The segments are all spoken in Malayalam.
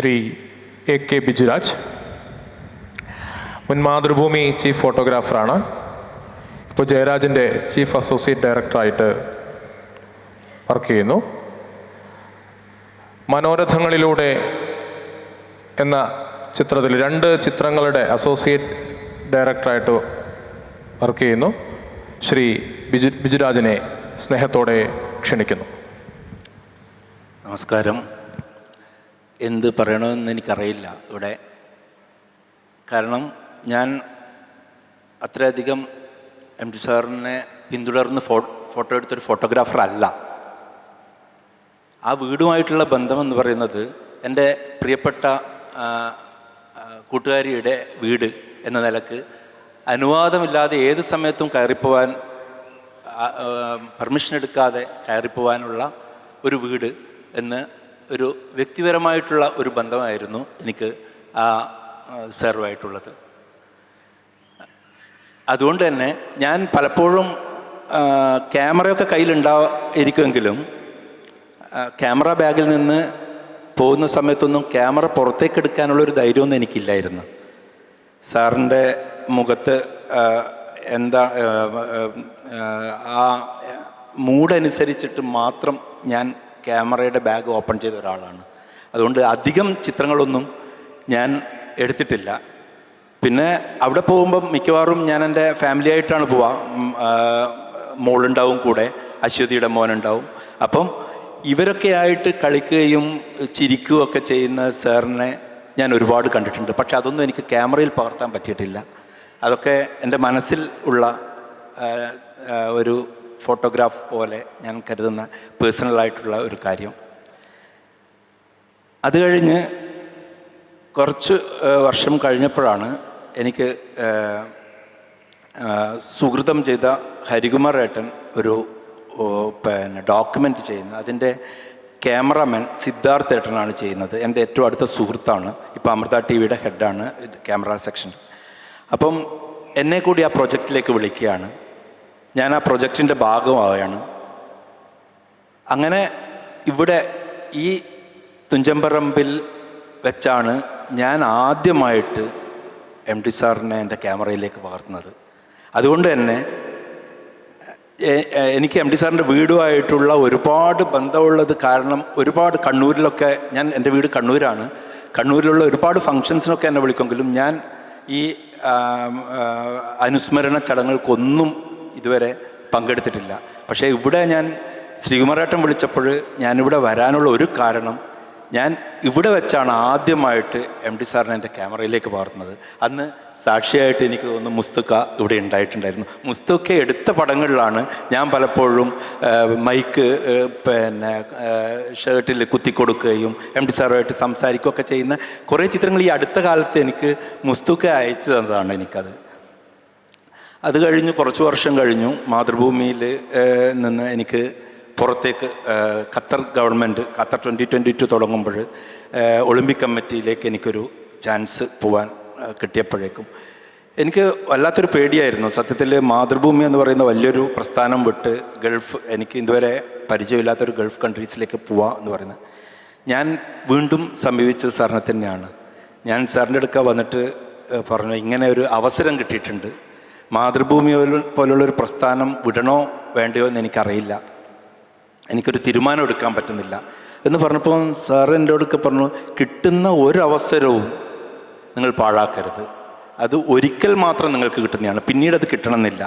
Shri A K Bijuraj. മുൻ മാതൃഭൂമി ചീഫ് ഫോട്ടോഗ്രാഫറാണ്. ഇപ്പോൾ ജയരാജിൻ്റെ ചീഫ് അസോസിയേറ്റ് ഡയറക്ടറായിട്ട് വർക്ക് ചെയ്യുന്നു. മനോരഥങ്ങളിലൂടെ എന്ന ചിത്രത്തിൽ 2 ചിത്രങ്ങളുടെ അസോസിയേറ്റ് ഡയറക്ടറായിട്ട് വർക്ക് ചെയ്യുന്നു. ശ്രീ ബിജുരാജിനെ സ്നേഹത്തോടെ ക്ഷണിക്കുന്നു. നമസ്കാരം. എന്ത് പറയണമെന്ന് എനിക്കറിയില്ല ഇവിടെ. കാരണം ഞാൻ അത്രയധികം എം ടി സാറിനെ പിന്തുടർന്ന് ഫോട്ടോ എടുത്തൊരു ഫോട്ടോഗ്രാഫർ അല്ല. ആ വീടുമായിട്ടുള്ള ബന്ധമെന്ന് പറയുന്നത് എൻ്റെ പ്രിയപ്പെട്ട കൂട്ടുകാരിയുടെ വീട് എന്ന നിലക്ക് അനുവാദമില്ലാതെ ഏത് സമയത്തും കയറിപ്പോവാൻ, പെർമിഷൻ എടുക്കാതെ കയറിപ്പോവാനുള്ള ഒരു വീട് എന്ന് ഒരു വ്യക്തിപരമായിട്ടുള്ള ഒരു ബന്ധമായിരുന്നു എനിക്ക് ആ സാറുമായിട്ടുള്ളത്. അതുകൊണ്ട് തന്നെ ഞാൻ പലപ്പോഴും ക്യാമറയൊക്കെ കയ്യിലുണ്ടായിരിക്കുമെങ്കിലും ക്യാമറ ബാഗിൽ നിന്ന് പോകുന്ന സമയത്തൊന്നും ക്യാമറ പുറത്തേക്ക് എടുക്കാനുള്ളൊരു ധൈര്യമൊന്നും എനിക്കില്ലായിരുന്നു. സാറിൻ്റെ മുഖത്ത് എന്താ ആ മൂഡനുസരിച്ചിട്ട് മാത്രം ഞാൻ ക്യാമറയുടെ ബാഗ് ഓപ്പൺ ചെയ്ത ഒരാളാണ്. അതുകൊണ്ട് അധികം ചിത്രങ്ങളൊന്നും ഞാൻ എടുത്തിട്ടില്ല. പിന്നെ അവിടെ പോകുമ്പം മിക്കവാറും ഞാൻ എൻ്റെ ഫാമിലി ആയിട്ടാണ് പോവുക. മോളുണ്ടാവും, കൂടെ അശ്വതിയുടെ മോനുണ്ടാവും. അപ്പം ഇവരൊക്കെ ആയിട്ട് കളിക്കുകയും ചിരിക്കുകയും ഒക്കെ ചെയ്യുന്ന സാറിനെ ഞാൻ ഒരുപാട് കണ്ടിട്ടുണ്ട്. പക്ഷെ അതൊന്നും എനിക്ക് ക്യാമറയിൽ പകർത്താൻ പറ്റിയിട്ടില്ല. അതൊക്കെ എൻ്റെ മനസ്സിൽ ഉള്ള ഒരു ഫോട്ടോഗ്രാഫ് പോലെ ഞാൻ കരുതുന്ന പേഴ്സണലായിട്ടുള്ള ഒരു കാര്യം. അത് കഴിഞ്ഞ് കുറച്ച് വർഷം കഴിഞ്ഞപ്പോഴാണ് എനിക്ക് സുഹൃതം ചെയ്ത ഹരികുമാർ ഏട്ടൻ ഒരു ഡോക്യുമെൻ്റ് ചെയ്യുന്നത്. അതിൻ്റെ ക്യാമറാമാൻ സിദ്ധാർത്ഥ് ഏട്ടനാണ് ചെയ്യുന്നത്. എൻ്റെ ഏറ്റവും അടുത്ത സുഹൃത്താണ്. ഇപ്പോൾ അമൃത ടി വിയുടെ ഹെഡാണ് ക്യാമറ സെക്ഷൻ. അപ്പം എന്നെ കൂടി ആ പ്രൊജക്റ്റിലേക്ക് വിളിക്കുകയാണ്. ഞാൻ ആ പ്രൊജക്റ്റിൻ്റെ ഭാഗമാവുകയാണ്. അങ്ങനെ ഇവിടെ ഈ തുഞ്ചമ്പറമ്പിൽ വെച്ചാണ് ഞാൻ ആദ്യമായിട്ട് എം ടി സാറിനെ എൻ്റെ ക്യാമറയിലേക്ക് പകർത്തുന്നത്. അതുകൊണ്ട് തന്നെ എനിക്ക് എം ടി സാറിൻ്റെ വീടുമായിട്ടുള്ള ഒരുപാട് ബന്ധമുള്ളത് കാരണം ഒരുപാട് കണ്ണൂരിലൊക്കെ, ഞാൻ എൻ്റെ വീട് കണ്ണൂരാണ്, കണ്ണൂരിലുള്ള ഒരുപാട് ഫങ്ഷൻസിനൊക്കെ എന്നെ വിളിക്കുമെങ്കിലും ഞാൻ ഈ അനുസ്മരണ ചടങ്ങുകൾക്കൊന്നും ഇതുവരെ പങ്കെടുത്തിട്ടില്ല. പക്ഷേ ഇവിടെ ഞാൻ ശ്രീകുമാരേട്ടൻ വിളിച്ചപ്പോൾ ഞാനിവിടെ വരാനുള്ള ഒരു കാരണം, ഞാൻ ഇവിടെ വെച്ചാണ് ആദ്യമായിട്ട് എം ടി സാറിനെ എൻ്റെ ക്യാമറയിലേക്ക് പകർത്തുന്നത്. അന്ന് സാക്ഷിയായിട്ട് എനിക്ക് തോന്നുന്നു മുസ്തക്ക ഇവിടെ ഉണ്ടായിട്ടുണ്ടായിരുന്നു. മുസ്തക്ക എടുത്ത പടങ്ങളിലാണ് ഞാൻ പലപ്പോഴും മൈക്ക് പിന്നെ ഷർട്ടിൽ കുത്തിക്കൊടുക്കുകയും എം ടി സാറുമായിട്ട് സംസാരിക്കുകയൊക്കെ ചെയ്യുന്ന കുറേ ചിത്രങ്ങൾ ഈ അടുത്ത കാലത്ത് എനിക്ക് മുസ്തക്ക അയച്ചു തന്നതാണ് എനിക്കത്. അത് കഴിഞ്ഞ് കുറച്ച് വർഷം കഴിഞ്ഞു മാതൃഭൂമിയിൽ നിന്ന് എനിക്ക് പുറത്തേക്ക് ഖത്തർ ഗവൺമെൻറ് ഖത്തർ 2022 തുടങ്ങുമ്പോൾ ഒളിമ്പിക് കമ്മിറ്റിയിലേക്ക് എനിക്കൊരു ചാൻസ് പോവാൻ കിട്ടിയപ്പോഴേക്കും എനിക്ക് വല്ലാത്തൊരു പേടിയായിരുന്നു. സത്യത്തിൽ മാതൃഭൂമി എന്ന് പറയുന്ന വലിയൊരു പ്രസ്ഥാനം വിട്ട് ഗൾഫ്, എനിക്ക് ഇതുവരെ പരിചയമില്ലാത്തൊരു ഗൾഫ് കൺട്രീസിലേക്ക് പോവാം എന്ന് പറയുന്നത്. ഞാൻ വീണ്ടും സമീപിച്ചത് സാറിനെ തന്നെയാണ്. ഞാൻ സാറിൻ്റെ അടുക്ക വന്നിട്ട് പറഞ്ഞു, ഇങ്ങനെ ഒരു അവസരം കിട്ടിയിട്ടുണ്ട്, മാതൃഭൂമി പോലുള്ളൊരു പ്രസ്ഥാനം വിടണോ വേണ്ടയോ എന്ന് എനിക്കറിയില്ല, എനിക്കൊരു തീരുമാനം എടുക്കാൻ പറ്റുന്നില്ല എന്ന് പറഞ്ഞപ്പോൾ സാറ് എൻ്റെ അടുക്ക പറഞ്ഞു, കിട്ടുന്ന ഒരവസരവും നിങ്ങൾ പാഴാക്കരുത്, അത് ഒരിക്കൽ മാത്രം നിങ്ങൾക്ക് കിട്ടുന്നതാണ്, പിന്നീട് അത് കിട്ടണമെന്നില്ല.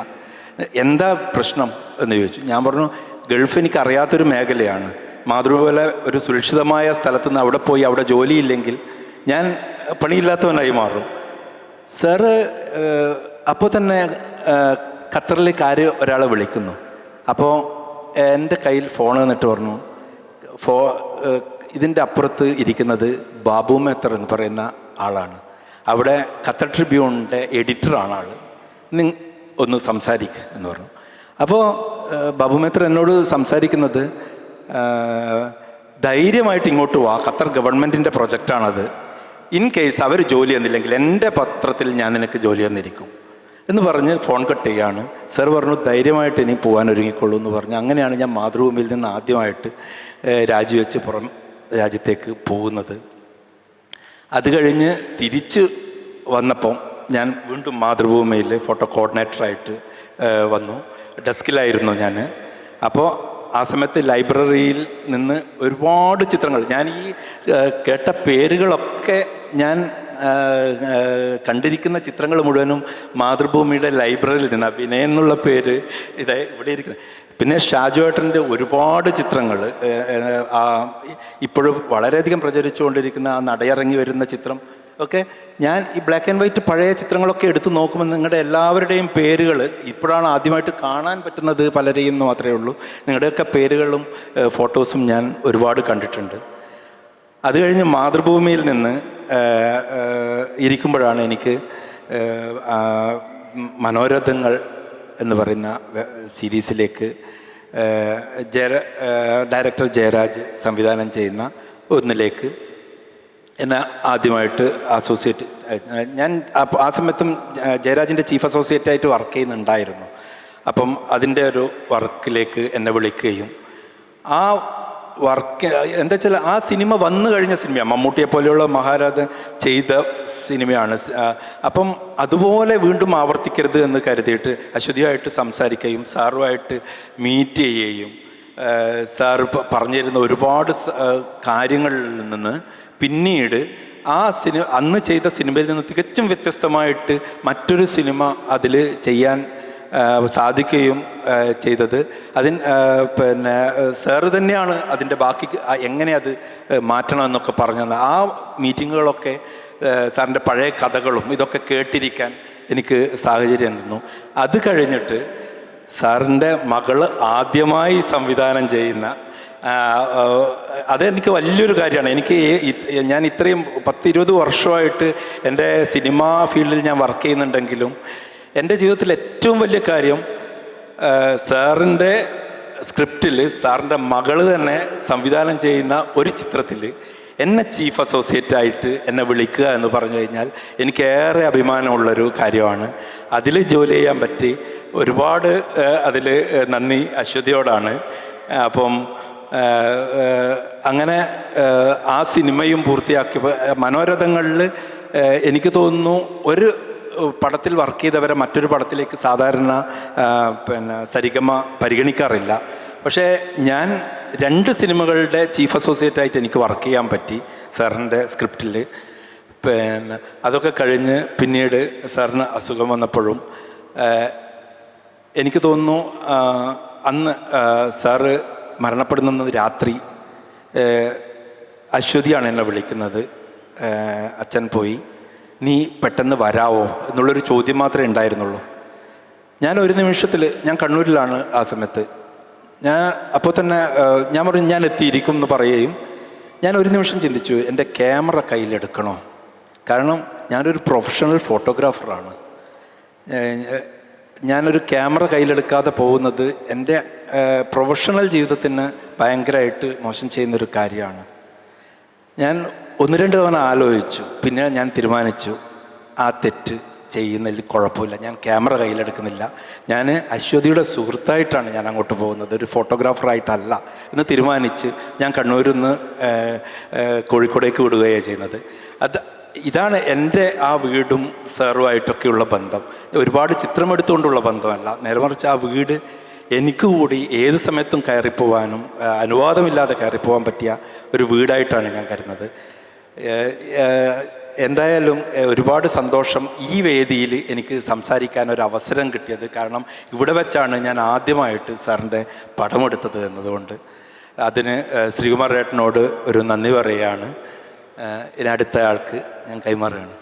എന്താ പ്രശ്നം എന്ന് ചോദിച്ചു. ഞാൻ പറഞ്ഞു, ഗൾഫ് എനിക്ക് അറിയാത്തൊരു മേഖലയാണ്, മാതൃഭൂമി പോലെ ഒരു സുരക്ഷിതമായ സ്ഥലത്ത് നിന്ന് അവിടെ പോയി അവിടെ ജോലിയില്ലെങ്കിൽ ഞാൻ പണിയില്ലാത്തവനായി മാറും. സാറ് അപ്പോൾ തന്നെ ഖത്തറിലേക്ക് ഒരാളെ വിളിക്കുന്നു. അപ്പോൾ എൻ്റെ കയ്യിൽ ഫോൺ എന്നിട്ട് പറഞ്ഞു, ഇതിൻ്റെ അപ്പുറത്ത് ഇരിക്കുന്നത് ബാബു മേത്തർ എന്ന് പറയുന്ന ആളാണ്, അവിടെ ഖത്തർ ട്രിബ്യൂണിൻ്റെ എഡിറ്ററാണ് ആൾ, ഒന്ന് സംസാരിക്കുക എന്ന് പറഞ്ഞു. അപ്പോൾ ബാബു മേത്തർ എന്നോട് സംസാരിക്കുന്നത്, ധൈര്യമായിട്ട് ഇങ്ങോട്ട് വാ, ഖത്തർ ഗവൺമെൻറ്റിൻ്റെ പ്രൊജക്റ്റാണത്, ഇൻ കേസ് അവർ ജോലി തന്നില്ലെങ്കിൽ എൻ്റെ പത്രത്തിൽ ഞാൻ നിനക്ക് ജോലി തന്നിരിക്കും എന്ന് പറഞ്ഞ് ഫോൺ കട്ട് ചെയ്യുകയാണ്. സാർ പറഞ്ഞു, ധൈര്യമായിട്ട് ഇനി പോകാൻ ഒരുങ്ങിക്കൊള്ളൂ എന്ന് പറഞ്ഞു. അങ്ങനെയാണ് ഞാൻ മാതൃഭൂമിയിൽ നിന്ന് ആദ്യമായിട്ട് രാജിവെച്ച് പുറം രാജ്യത്തേക്ക് പോകുന്നത്. അത് കഴിഞ്ഞ് തിരിച്ച് വന്നപ്പം ഞാൻ വീണ്ടും മാതൃഭൂമിയിൽ ഫോട്ടോ കോർഡിനേറ്ററായിട്ട് വന്നു. ഡെസ്കിലായിരുന്നു ഞാൻ. അപ്പോൾ ആ സമയത്ത് ലൈബ്രറിയിൽ നിന്ന് ഒരുപാട് ചിത്രങ്ങൾ, ഞാൻ ഈ കേട്ട പേരുകളൊക്കെ ഞാൻ കണ്ടിരിക്കുന്ന ചിത്രങ്ങൾ മുഴുവനും മാതൃഭൂമിയുടെ ലൈബ്രറിയിൽ നിന്ന്. വിനയൻ എന്നുള്ള പേര് ഇതേ ഇവിടെ ഇരിക്കുന്നത്. പിന്നെ ഷാജുവേട്ടൻ്റെ ഒരുപാട് ചിത്രങ്ങൾ, ഇപ്പോഴും വളരെയധികം പ്രചരിച്ചുകൊണ്ടിരിക്കുന്ന ആ നടയിറങ്ങി വരുന്ന ചിത്രം ഒക്കെ ഞാൻ ഈ ബ്ലാക്ക് ആൻഡ് വൈറ്റ് പഴയ ചിത്രങ്ങളൊക്കെ എടുത്തു നോക്കുമ്പോൾ നിങ്ങളുടെ എല്ലാവരുടെയും പേരുകൾ ഇപ്പോഴാണ് ആദ്യമായിട്ട് കാണാൻ പറ്റുന്നത്, പലരെയും എന്ന് മാത്രമേ ഉള്ളൂ. നിങ്ങളുടെയൊക്കെ പേരുകളും ഫോട്ടോസും ഞാൻ ഒരുപാട് കണ്ടിട്ടുണ്ട്. അത് കഴിഞ്ഞ് മാതൃഭൂമിയിൽ നിന്ന് ഇരിക്കുമ്പോഴാണ് എനിക്ക് മനോരഥങ്ങൾ എന്ന് പറയുന്ന സീരീസിലേക്ക് ഡയറക്ടർ ജയരാജ് സംവിധാനം ചെയ്യുന്ന ഒന്നിലേക്ക് എന്നെ ആദ്യമായിട്ട് അസോസിയേറ്റ്, ഞാൻ ആ സമയത്തും ജയരാജിൻ്റെ ചീഫ് അസോസിയേറ്റായിട്ട് വർക്ക് ചെയ്യുന്നുണ്ടായിരുന്നു. അപ്പം അതിൻ്റെ ഒരു വർക്കിലേക്ക് എന്നെ വിളിക്കുകയും ആ വർക്ക് എന്താ വെച്ചാൽ ആ സിനിമ വന്നു കഴിഞ്ഞ സിനിമയാണ്, മമ്മൂട്ടിയെ പോലെയുള്ള മഹാരാജൻ ചെയ്ത സിനിമയാണ്. അപ്പം അതുപോലെ വീണ്ടും ആവർത്തിക്കരുത് എന്ന് കരുതിയിട്ട് അശ്വതിയായിട്ട് സംസാരിക്കുകയും സാറുമായിട്ട് മീറ്റ് ചെയ്യുകയും സാറ് പറഞ്ഞിരുന്ന ഒരുപാട് കാര്യങ്ങളിൽ നിന്ന് പിന്നീട് ആ അന്ന് ചെയ്ത സിനിമയിൽ നിന്ന് തികച്ചും വ്യത്യസ്തമായിട്ട് മറ്റൊരു സിനിമ അതിൽ ചെയ്യാൻ സാധിക്കുകയും ചെയ്തത്. പിന്നെ സാറ് തന്നെയാണ് അതിൻ്റെ ബാക്കി എങ്ങനെ അത് മാറ്റണമെന്നൊക്കെ പറഞ്ഞത്. ആ മീറ്റിങ്ങുകളൊക്കെ സാറിൻ്റെ പഴയ കഥകളും ഇതൊക്കെ കേട്ടിരിക്കാൻ എനിക്ക് സാഹചര്യം തന്നു. അത് കഴിഞ്ഞിട്ട് സാറിൻ്റെ മകള് ആദ്യമായി സംവിധാനം ചെയ്യുന്ന, അതെനിക്ക് വലിയൊരു കാര്യമാണ്. ഞാൻ ഇത്രയും 10-20 വർഷമായിട്ട് എൻ്റെ സിനിമാ ഫീൽഡിൽ ഞാൻ വർക്ക് ചെയ്യുന്നുണ്ടെങ്കിലും എൻ്റെ ജീവിതത്തിൽ ഏറ്റവും വലിയ കാര്യം സാറിൻ്റെ സ്ക്രിപ്റ്റിൽ സാറിൻ്റെ മകള് തന്നെ സംവിധാനം ചെയ്യുന്ന ഒരു ചിത്രത്തിൽ എന്നെ ചീഫ് അസോസിയേറ്റായിട്ട് എന്നെ വിളിക്കുക എന്ന് പറഞ്ഞു കഴിഞ്ഞാൽ എനിക്കേറെ അഭിമാനമുള്ളൊരു കാര്യമാണ്. അതിൽ ജോലി ചെയ്യാൻ പറ്റി. ഒരുപാട് അതിൽ നന്ദി അശ്വതിയോടാണ്. അപ്പം അങ്ങനെ ആ സിനിമയും പൂർത്തിയാക്കിയപ്പോൾ മനോരഥങ്ങളിൽ എനിക്ക് തോന്നുന്നു ഒരു പടത്തിൽ വർക്ക് ചെയ്തവരെ മറ്റൊരു പടത്തിലേക്ക് സാധാരണ പിന്നെ സരിഗമ പരിഗണിക്കാറില്ല. പക്ഷേ ഞാൻ 2 സിനിമകളുടെ ചീഫ് അസോസിയേറ്റായിട്ട് എനിക്ക് വർക്ക് ചെയ്യാൻ പറ്റി സാറിൻ്റെ സ്ക്രിപ്റ്റിൽ. പിന്നെ അതൊക്കെ കഴിഞ്ഞ് പിന്നീട് സാറിന് അസുഖം വന്നപ്പോഴും എനിക്ക് തോന്നുന്നു അന്ന് സാറ് മരണപ്പെടുന്ന രാത്രി അശ്വതിയാണ് എന്നെ വിളിക്കുന്നത്. അച്ഛൻ പോയി, നീ പെട്ടെന്ന് വരാവോ എന്നുള്ളൊരു ചോദ്യം മാത്രമേ ഉണ്ടായിരുന്നുള്ളൂ. ഞാൻ ഒരു നിമിഷത്തിൽ, ഞാൻ കണ്ണൂരിലാണ് ആ സമയത്ത്, ഞാൻ അപ്പോൾ തന്നെ ഞാൻ പറഞ്ഞു ഞാൻ എത്തിയിരിക്കും എന്ന് പറയുകയും ഞാൻ ഒരു നിമിഷം ചിന്തിച്ചു, എൻ്റെ ക്യാമറ കയ്യിലെടുക്കണോ? കാരണം ഞാനൊരു പ്രൊഫഷണൽ ഫോട്ടോഗ്രാഫറാണ്. ഞാനൊരു ക്യാമറ കയ്യിലെടുക്കാതെ പോകുന്നത് എൻ്റെ പ്രൊഫഷണൽ ജീവിതത്തിന് ഭയങ്കരമായിട്ട് മോശം ചെയ്യുന്നൊരു കാര്യമാണ്. ഞാൻ 1-2 തവണ ആലോചിച്ചു. പിന്നെ ഞാൻ തീരുമാനിച്ചു ആ തെറ്റ് ചെയ്യുന്നതിൽ കുഴപ്പമില്ല, ഞാൻ ക്യാമറ കയ്യിലെടുക്കുന്നില്ല, ഞാൻ അശ്വതിയുടെ സുഹൃത്തായിട്ടാണ് ഞാൻ അങ്ങോട്ട് പോകുന്നത്, ഒരു ഫോട്ടോഗ്രാഫറായിട്ടല്ല എന്ന് തീരുമാനിച്ച് ഞാൻ കണ്ണൂരിൽ നിന്ന് കോഴിക്കോടേക്ക് വിടുകയാണ് ചെയ്യുന്നത്. ഇതാണ് എൻ്റെ ആ വീടും സാറുമായിട്ടൊക്കെയുള്ള ബന്ധം. ഒരുപാട് ചിത്രമെടുത്തുകൊണ്ടുള്ള ബന്ധമല്ല, നേരെ മറിച്ച് ആ വീട് എനിക്ക് കൂടി ഏത് സമയത്തും കയറിപ്പോവാനും അനുവാദമില്ലാതെ കയറിപ്പോവാൻ പറ്റിയ ഒരു വീടായിട്ടാണ് ഞാൻ കരുതുന്നത്. എന്തായാലും ഒരുപാട് സന്തോഷം ഈ വേദിയിൽ എനിക്ക് സംസാരിക്കാൻ ഒരു അവസരം കിട്ടിയത്. കാരണം ഇവിടെ വെച്ചാണ് ഞാൻ ആദ്യമായിട്ട് സാറിൻ്റെ പടമെടുത്തത് എന്നതുകൊണ്ട് അതിന് ശ്രീകുമാർ ഏട്ടനോട് ഒരു നന്ദി പറയുകയാണ്. ഇതിനടുത്ത ആൾക്ക് ഞാൻ കൈമാറുകയാണ്.